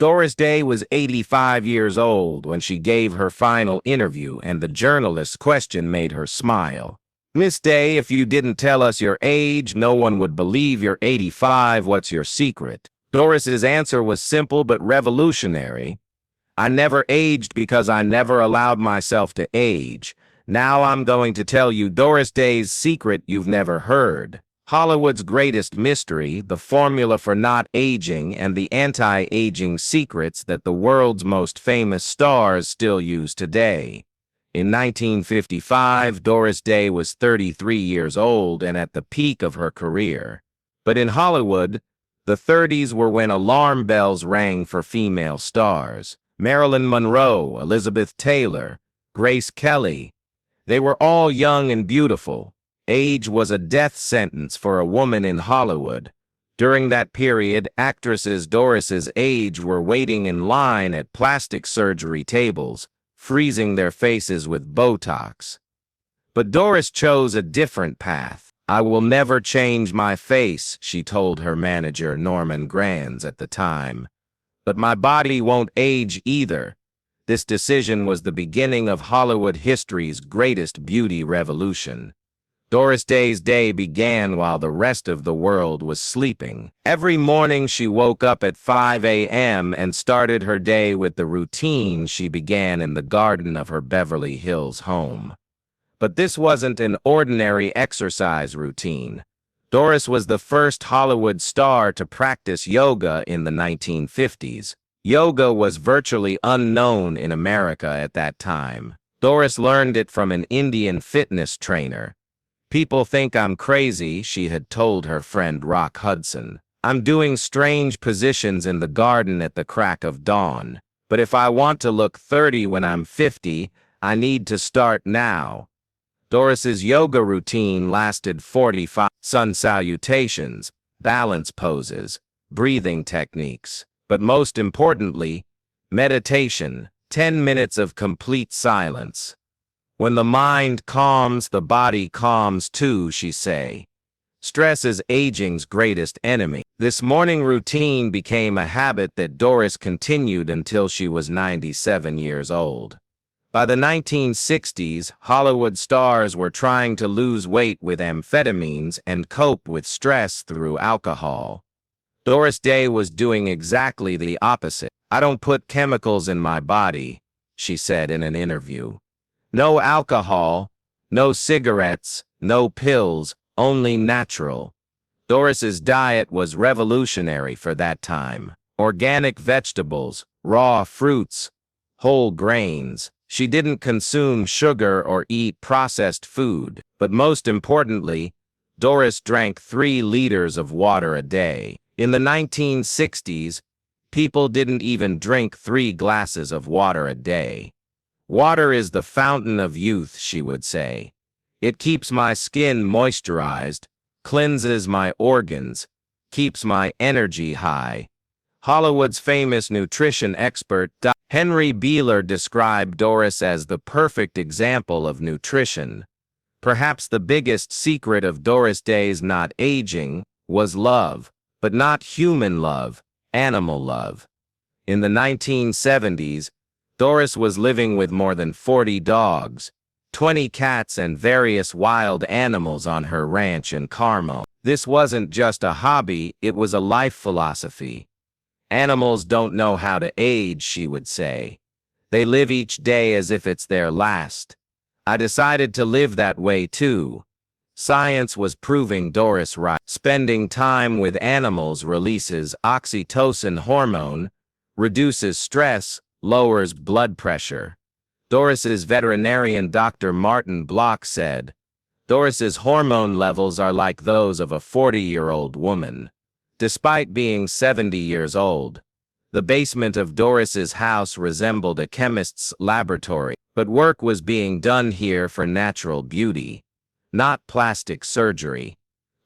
Doris Day was 85 years old when she gave her final interview, and the journalist's question made her smile. "Miss Day, if you didn't tell us your age, no one would believe you're 85. What's your secret?" Doris's answer was simple but revolutionary. "I never aged because I never allowed myself to age. Now I'm going to tell you Doris Day's secret you've never heard. Hollywood's greatest mystery, the formula for not aging, and the anti-aging secrets that the world's most famous stars still use today." In 1955, Doris Day was 33 years old and at the peak of her career. But in Hollywood, the 30s were when alarm bells rang for female stars. Marilyn Monroe, Elizabeth Taylor, Grace Kelly. They were all young and beautiful. Age was a death sentence for a woman in Hollywood. During that period, actresses Doris's age were waiting in line at plastic surgery tables, freezing their faces with Botox. But Doris chose a different path. "I will never change my face," she told her manager Norman Granz at the time. "But my body won't age either." This decision was the beginning of Hollywood history's greatest beauty revolution. Doris Day's day began while the rest of the world was sleeping. Every morning she woke up at 5 a.m. and started her day with the routine she began in the garden of her Beverly Hills home. But this wasn't an ordinary exercise routine. Doris was the first Hollywood star to practice yoga in the 1950s. Yoga was virtually unknown in America at that time. Doris learned it from an Indian fitness trainer. "People think I'm crazy," she had told her friend Rock Hudson. "I'm doing strange positions in the garden at the crack of dawn. But if I want to look 30 when I'm 50, I need to start now." Doris's yoga routine lasted 45 sun salutations, balance poses, breathing techniques, but most importantly, meditation, 10 minutes of complete silence. "When the mind calms, the body calms too," she say. Stress is aging's greatest enemy. This morning routine became a habit that Doris continued until she was 97 years old. By the 1960s, Hollywood stars were trying to lose weight with amphetamines and cope with stress through alcohol. Doris Day was doing exactly the opposite. "I don't put chemicals in my body," she said in an interview. "No alcohol, no cigarettes, no pills, only natural." Doris's diet was revolutionary for that time. Organic vegetables, raw fruits, whole grains. She didn't consume sugar or eat processed food. But most importantly, Doris drank 3 liters of water a day. In the 1960s, people didn't even drink 3 glasses of water a day. "Water is the fountain of youth," she would say. "It keeps my skin moisturized, cleanses my organs, keeps my energy high." Hollywood's famous nutrition expert, Henry Beeler, described Doris as the perfect example of nutrition. Perhaps the biggest secret of Doris Day's not aging was love, but not human love, animal love. In the 1970s, Doris was living with more than 40 dogs, 20 cats, and various wild animals on her ranch in Carmel. This wasn't just a hobby, it was a life philosophy. "Animals don't know how to age," she would say. "They live each day as if it's their last." I decided to live that way too. Science was proving Doris right. Spending time with animals releases oxytocin hormone, reduces stress, lowers blood pressure. Doris's veterinarian Dr. Martin Block said, "Doris's hormone levels are like those of a 40-year-old woman." Despite being 70 years old, the basement of Doris's house resembled a chemist's laboratory, but work was being done here for natural beauty, not plastic surgery.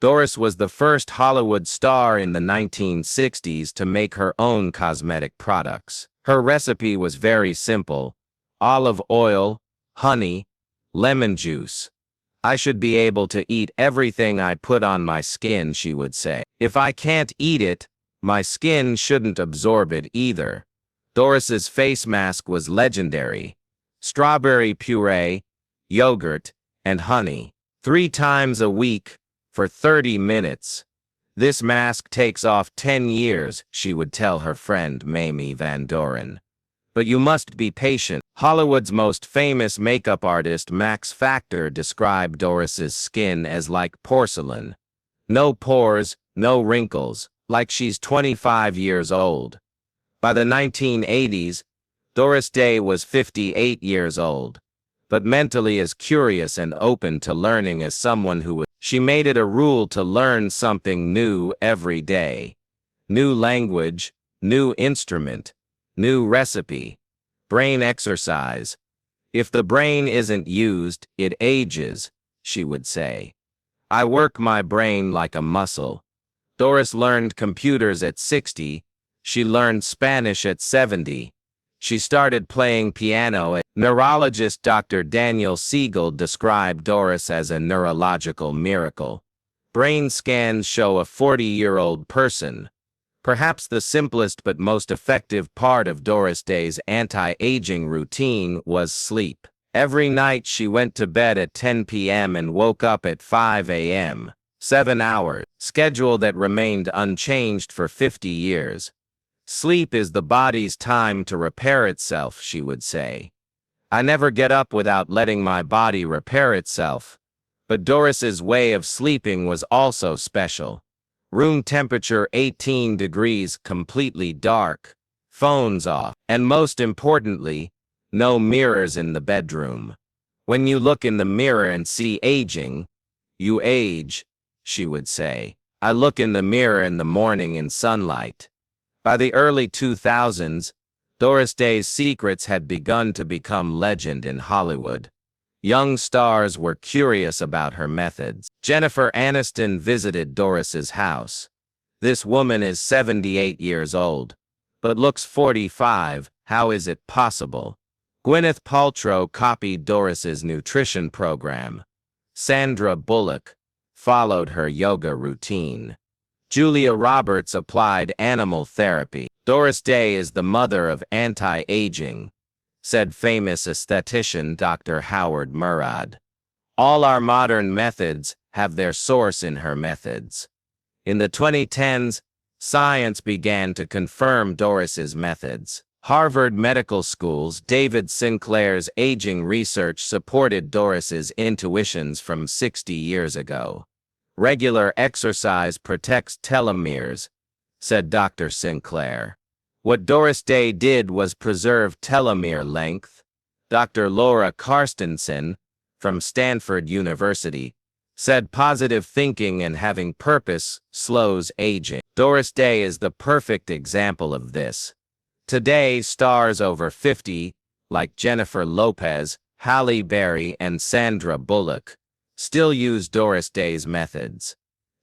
Doris was the first Hollywood star in the 1960s to make her own cosmetic products. Her recipe was very simple: olive oil, honey, lemon juice. "I should be able to eat everything I put on my skin," she would say. "If I can't eat it, My skin shouldn't absorb it either. Doris's face mask was legendary. Strawberry puree, yogurt, and honey. 3 times a week, for 30 minutes. This mask takes off 10 years, she would tell her friend Mamie Van Doren. But you must be patient. Hollywood's most famous makeup artist Max Factor described Doris's skin as like porcelain. No pores, no wrinkles, like she's 25 years old. By the 1980s, Doris Day was 58 years old, but mentally as curious and open to learning as someone who was. She made it a rule to learn something new every day. New language, new instrument, new recipe, brain exercise. If the brain isn't used, it ages, she would say. I work my brain like a muscle. Doris learned computers at 60. She learned Spanish at 70. She started playing piano. Neurologist Dr. Daniel Siegel described Doris as a neurological miracle. Brain scans show a 40-year-old person. Perhaps the simplest but most effective part of Doris Day's anti-aging routine was sleep. Every night she went to bed at 10 p.m. and woke up at 5 a.m. 7 hours, schedule that remained unchanged for 50 years. Sleep is the body's time to repair itself, she would say. I never get up without letting my body repair itself. But Doris's way of sleeping was also special. Room temperature 18 degrees, completely dark, phones off, and most importantly, no mirrors in the bedroom. When you look in the mirror and see aging, you age, she would say. I look in the mirror in the morning in sunlight. By the early 2000s, Doris Day's secrets had begun to become legend in Hollywood. Young stars were curious about her methods. Jennifer Aniston visited Doris's house. This woman is 78 years old, but looks 45. How is it possible? Gwyneth Paltrow copied Doris's nutrition program. Sandra Bullock followed her yoga routine. Julia Roberts applied animal therapy. Doris Day is the mother of anti-aging, said famous esthetician Dr. Howard Murad. All our modern methods have their source in her methods. In the 2010s, science began to confirm Doris's methods. Harvard Medical School's David Sinclair's aging research supported Doris's intuitions from 60 years ago. Regular exercise protects telomeres, said Dr. Sinclair. What Doris Day did was preserve telomere length. Dr. Laura Carstensen, from Stanford University, said positive thinking and having purpose slows aging. Doris Day is the perfect example of this. Today, stars over 50, like Jennifer Lopez, Halle Berry, and Sandra Bullock, still use Doris Day's methods.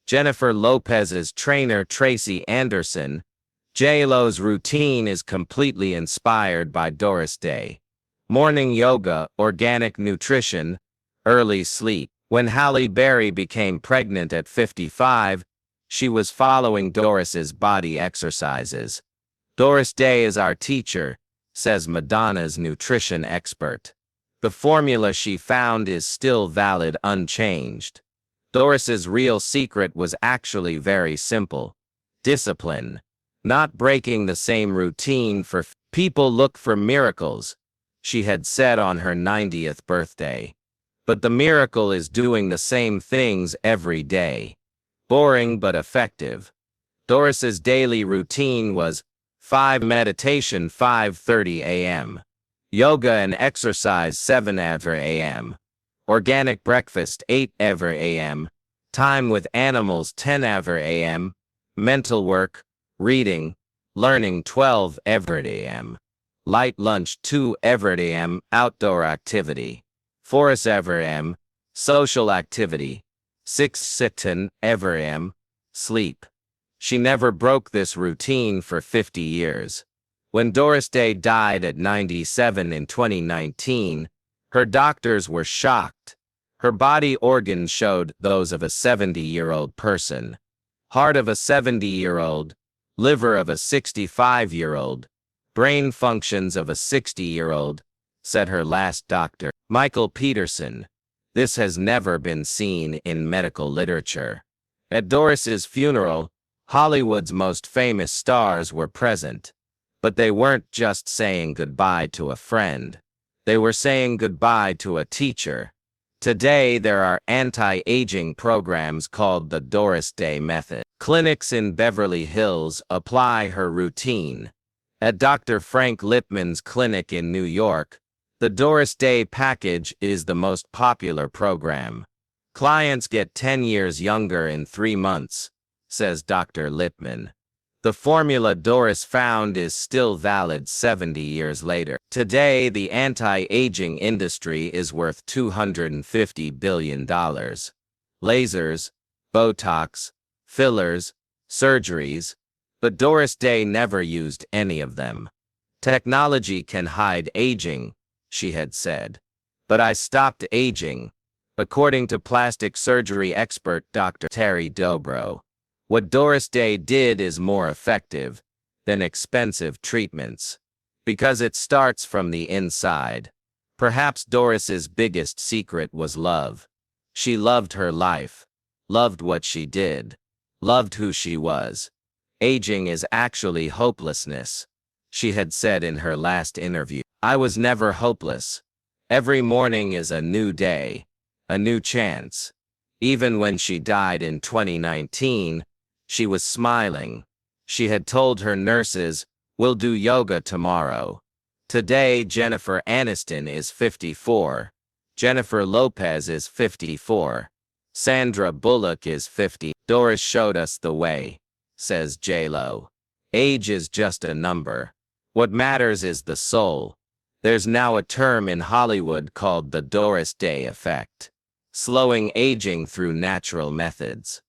Jennifer Lopez's trainer Tracy Anderson, J.Lo's routine is completely inspired by Doris Day. Morning yoga, organic nutrition, early sleep. When Halle Berry became pregnant at 55, she was following Doris's body exercises. Doris Day is our teacher, says Madonna's nutrition expert. The formula she found is still valid, unchanged. Doris's real secret was actually very simple. Discipline. Not breaking the same routine for people look for miracles, she had said on her 90th birthday. But the miracle is doing the same things every day. Boring but effective. Doris's daily routine was 5 meditation 5:30 a.m. Yoga and exercise 7 a.m. Organic breakfast 8 a.m. Time with animals 10 a.m. Mental work, reading, learning 12 a.m. Light lunch 2 a.m. Outdoor activity 4 a.m. Social activity 6 a.m. Sleep. She never broke this routine for 50 years. When Doris Day died at 97 in 2019, her doctors were shocked. Her body organs showed those of a 70-year-old person. Heart of a 70-year-old, Liver of a 65-year-old. Brain functions of a 60-year-old, said her last doctor. Michael Peterson. This has never been seen in medical literature. At Doris's funeral, Hollywood's most famous stars were present. But they weren't just saying goodbye to a friend. They were saying goodbye to a teacher. Today there are anti-aging programs called the Doris Day Method. Clinics in Beverly Hills apply her routine. At Dr. Frank Lipman's clinic in New York, the Doris Day package is the most popular program. Clients get 10 years younger in 3 months, says Dr. Lipman. The formula Doris found is still valid 70 years later. Today, the anti-aging industry is worth $250 billion. Lasers, Botox, fillers, surgeries, but Doris Day never used any of them. Technology can hide aging, she had said. But I stopped aging, according to plastic surgery expert Dr. Terry Dobro. What Doris Day did is more effective than expensive treatments, because it starts from the inside. Perhaps Doris's biggest secret was love. She loved her life, loved what she did, loved who she was. Aging is actually hopelessness, she had said in her last interview. I was never hopeless. Every morning is a new day, a new chance. Even when she died in 2019, she was smiling. She had told her nurses, "We'll do yoga tomorrow." Today, Jennifer Aniston is 54. Jennifer Lopez is 54. Sandra Bullock is 50. Doris showed us the way, says J-Lo. Age is just a number. What matters is the soul. There's now a term in Hollywood called the Doris Day effect. Slowing aging through natural methods.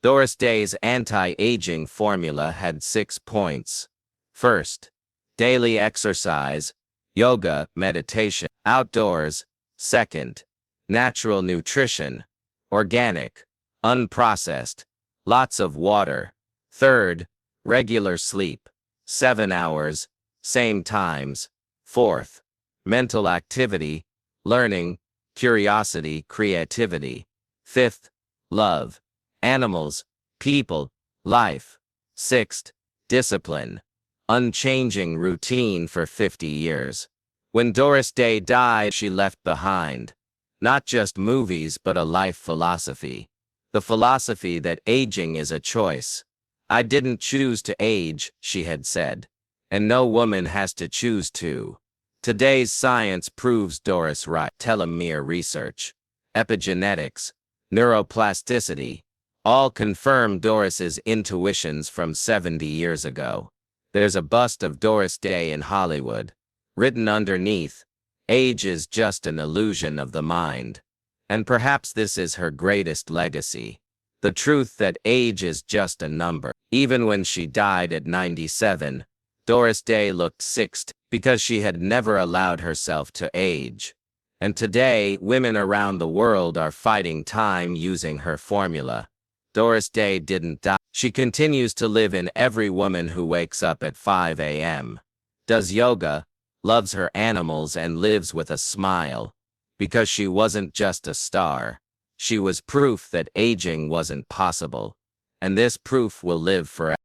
Doris Day's anti-aging formula had 6 points. First, daily exercise, yoga, meditation, outdoors. Second, natural nutrition, organic, unprocessed, lots of water. Third, regular sleep, 7 hours, same times. Fourth, mental activity, learning, curiosity, creativity. Fifth, love, animals, people, life. Sixth, discipline, unchanging routine for 50 years. When Doris Day died, she left behind not just movies but a life philosophy. The philosophy that aging is a choice. I didn't choose to age, she had said, and no woman has to choose to. Today's science proves Doris right. Telomere research, epigenetics, neuroplasticity, all confirm Doris's intuitions from 70 years ago. There's a bust of Doris Day in Hollywood. Written underneath, age is just an illusion of the mind. And perhaps this is her greatest legacy. The truth that age is just a number. Even when she died at 97, Doris Day looked 60 because she had never allowed herself to age. And today, women around the world are fighting time using her formula. Doris Day didn't die. She continues to live in every woman who wakes up at 5 a.m., does yoga, loves her animals, and lives with a smile. Because she wasn't just a star. She was proof that aging wasn't possible. And this proof will live forever.